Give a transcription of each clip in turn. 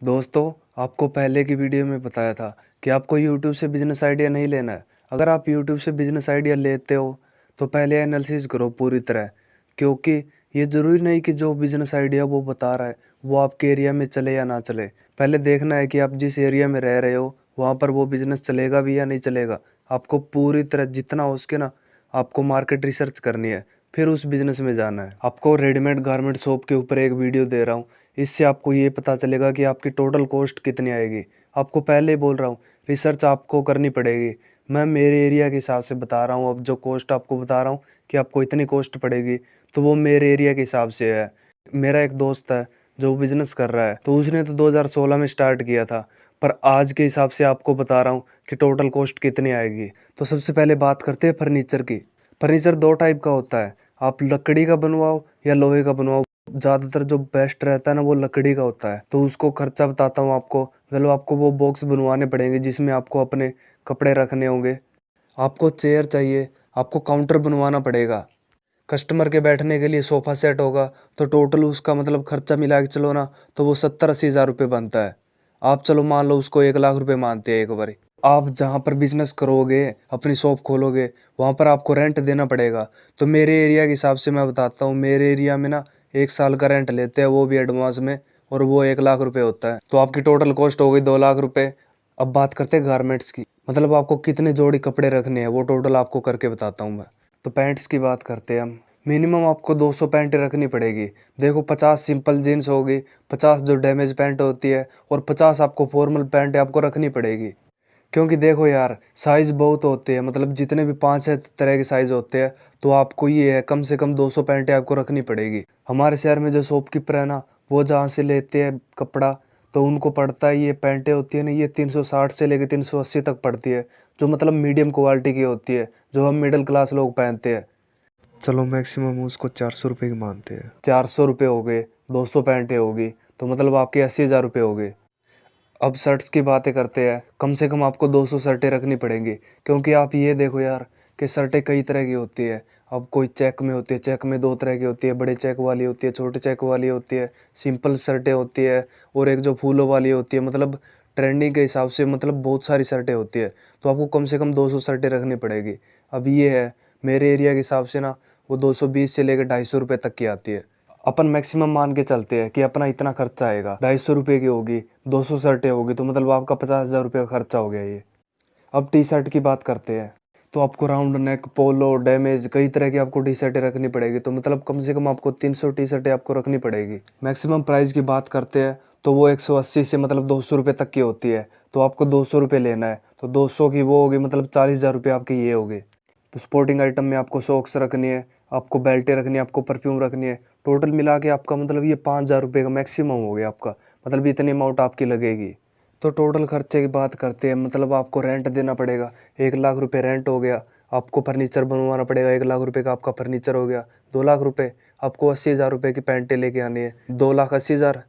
दोस्तों, आपको पहले की वीडियो में बताया था कि आपको यूट्यूब से बिजनेस आइडिया नहीं लेना है। अगर आप यूट्यूब से बिजनेस आइडिया लेते हो तो पहले एनालिसिस करो पूरी तरह, क्योंकि ये ज़रूरी नहीं कि जो बिजनेस आइडिया वो बता रहा है वो आपके एरिया में चले या ना चले। पहले देखना है कि आप जिस एरिया में रह रहे हो वहाँ पर वो बिजनेस चलेगा भी या नहीं चलेगा। आपको पूरी तरह जितना हो सके ना, आपको मार्केट रिसर्च करनी है, फिर उस बिजनेस में जाना है। आपको रेडीमेड गारमेंट शॉप के ऊपर एक वीडियो दे रहा हूँ, इससे आपको ये पता चलेगा कि आपकी टोटल कॉस्ट कितनी आएगी। आपको पहले ही बोल रहा हूँ, रिसर्च आपको करनी पड़ेगी। मैं मेरे एरिया के हिसाब से बता रहा हूँ, अब जो कॉस्ट आपको बता रहा हूँ कि आपको इतनी कॉस्ट पड़ेगी, तो वो मेरे एरिया के हिसाब से है। मेरा एक दोस्त है जो बिजनेस कर रहा है, तो उसने तो 2016 में स्टार्ट किया था, पर आज के हिसाब से आपको बता रहा हूँ कि टोटल कॉस्ट कितनी आएगी। तो सबसे पहले बात करते हैं फर्नीचर की। फर्नीचर दो टाइप का होता है, आप लकड़ी का बनवाओ या लोहे का बनवाओ। ज़्यादातर जो बेस्ट रहता है ना वो लकड़ी का होता है। तो उसको खर्चा बताता हूँ आपको। मतलब आपको वो बॉक्स बनवाने पड़ेंगे जिसमें आपको अपने कपड़े रखने होंगे। आपको चेयर चाहिए, आपको काउंटर बनवाना पड़ेगा, कस्टमर के बैठने के लिए सोफ़ा सेट होगा। तो टोटल उसका मतलब खर्चा मिला के चलो ना, तो वो 70-80 हज़ार रुपये बनता है। आप चलो मान लो उसको 1 लाख रुपये मानते हैं एक बारी। आप जहाँ पर बिजनेस करोगे, अपनी शॉप खोलोगे, वहाँ पर आपको रेंट देना पड़ेगा। तो मेरे एरिया के हिसाब से मैं बताता हूँ, मेरे एरिया में ना 1 साल का रेंट लेते हैं, वो भी एडवांस में, और वो 1 लाख रुपये होता है। तो आपकी टोटल कॉस्ट हो गई 2 लाख रुपये। अब बात करते हैं गारमेंट्स की, मतलब आपको कितने जोड़ी कपड़े रखने हैं वो टोटल आपको करके बताता हूँ मैं। तो पैंट्स की बात करते हैं हम। मिनिमम आपको 200 पैंटें रखनी पड़ेगी। देखो, 50 सिंपल जीन्स होगी, 50 जो डैमेज पैंट होती है, और 50 आपको फॉर्मल पैंट आपको रखनी पड़ेगी। क्योंकि देखो यार, साइज़ बहुत होते हैं, मतलब जितने भी 5-6 तरह के साइज़ होते हैं। तो आपको ये है, कम से कम 200 पैंटें आपको रखनी पड़ेगी। हमारे शहर में जो शॉपकीपर है ना, वो जहाँ से लेते हैं कपड़ा, तो उनको पड़ता है, ये पैंटें होती है ना, ये 360 से लेकर 380 तक पड़ती है, जो मतलब मीडियम क्वालिटी की होती है, जो हम मिडिल क्लास लोग पहनते हैं। चलो मैक्सिमम उसको 400 रुपये की मानते हैं। 400 रुपये हो गए, 200 पैंटें होगी, तो मतलब आपके 80 हज़ार रुपये हो गए। अब शर्ट्स की बातें करते हैं। कम से कम आपको 200 शर्टें रखनी पड़ेंगी, क्योंकि आप ये देखो यार कि शर्टें कई तरह की होती है। अब कोई चेक में होती है, चेक में 2 तरह की होती है, बड़े चेक वाली होती है, छोटे चेक वाली होती है, सिंपल शर्टें होती है, और एक जो फूलों वाली होती है। मतलब ट्रेंडिंग के हिसाब से मतलब बहुत सारी शर्टें होती है। तो आपको कम से कम 200 शर्टें रखनी पड़ेगी। अब ये है, मेरे एरिया के हिसाब से ना वो 220 से लेकर 250 रुपये तक की आती है। अपन मैक्सिमम मान के चलते हैं कि अपना इतना खर्चा आएगा, 250 रुपये की होगी, 200 शर्टें होगी, तो मतलब आपका 50 हज़ार रुपये का खर्चा हो गया ये। अब टी शर्ट की बात करते हैं। तो आपको राउंड नेक, पोलो, डैमेज, कई तरह की आपको टी शर्टें रखनी पड़ेगी। तो मतलब कम से कम आपको 300 टी शर्टें आपको रखनी पड़ेगी। मैक्सिमम प्राइस की बात करते हैं तो वो 180 से मतलब 200 रुपये तक की होती है। तो आपको 200 रुपये लेना है, तो 200 की वो होगी, मतलब 40 हज़ार रुपये आपके ये हो गए। तो स्पोर्टिंग आइटम में आपको सॉक्स रखनी है, आपको बेल्टें रखनी है, आपको परफ्यूम रखनी है। टोटल मिला के आपका मतलब ये 5 हज़ार रुपये का मैक्सिमम हो गया आपका, मतलब इतनी अमाउंट आपकी लगेगी। तो टोटल खर्चे की बात करते हैं, मतलब आपको रेंट देना पड़ेगा, 1 लाख रुपये रेंट हो गया। आपको फर्नीचर बनवाना पड़ेगा, 1 लाख रुपये का आपका फर्नीचर हो गया। 2 लाख रुपये। आपको 80 हज़ार रुपये की पैंटें लेके आनी है, 2 लाख 80 हज़ार।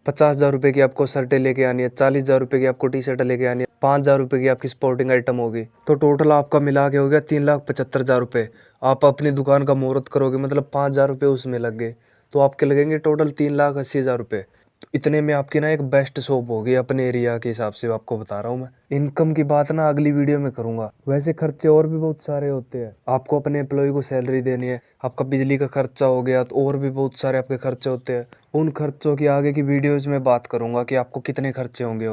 50 हज़ार रुपये की आपको शर्टें लेके आनी है, 40 हज़ार रुपये की आपको टी शर्टें लेके आनी है, 5 हज़ार रुपये की आपकी स्पोर्टिंग आइटम होगी। तो टोटल आपका मिला के हो गया 3,75,000 रुपये। आप अपनी दुकान का मुहूर्त करोगे, मतलब 5 हज़ार रुपये उसमें लग गए, तो आपके लगेंगे टोटल 3,80,000 रुपये। तो इतने में आपकी ना एक बेस्ट शॉप होगी अपने एरिया के हिसाब से, आपको बता रहा हूँ मैं। इनकम की बात ना अगली वीडियो में करूंगा। वैसे खर्चे और भी बहुत सारे होते हैं। आपको अपने एम्प्लॉय को सैलरी देनी है, आपका बिजली का खर्चा हो गया, तो और भी बहुत सारे आपके खर्चे होते हैं। उन खर्चों की आगे की वीडियोज में बात करूंगा कि आपको कितने खर्चे होंगे,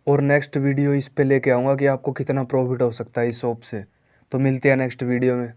और नेक्स्ट वीडियो इस पे लेके आऊँगा कि आपको कितना प्रॉफिट हो सकता है इस शॉप से। तो मिलते हैं नेक्स्ट वीडियो में।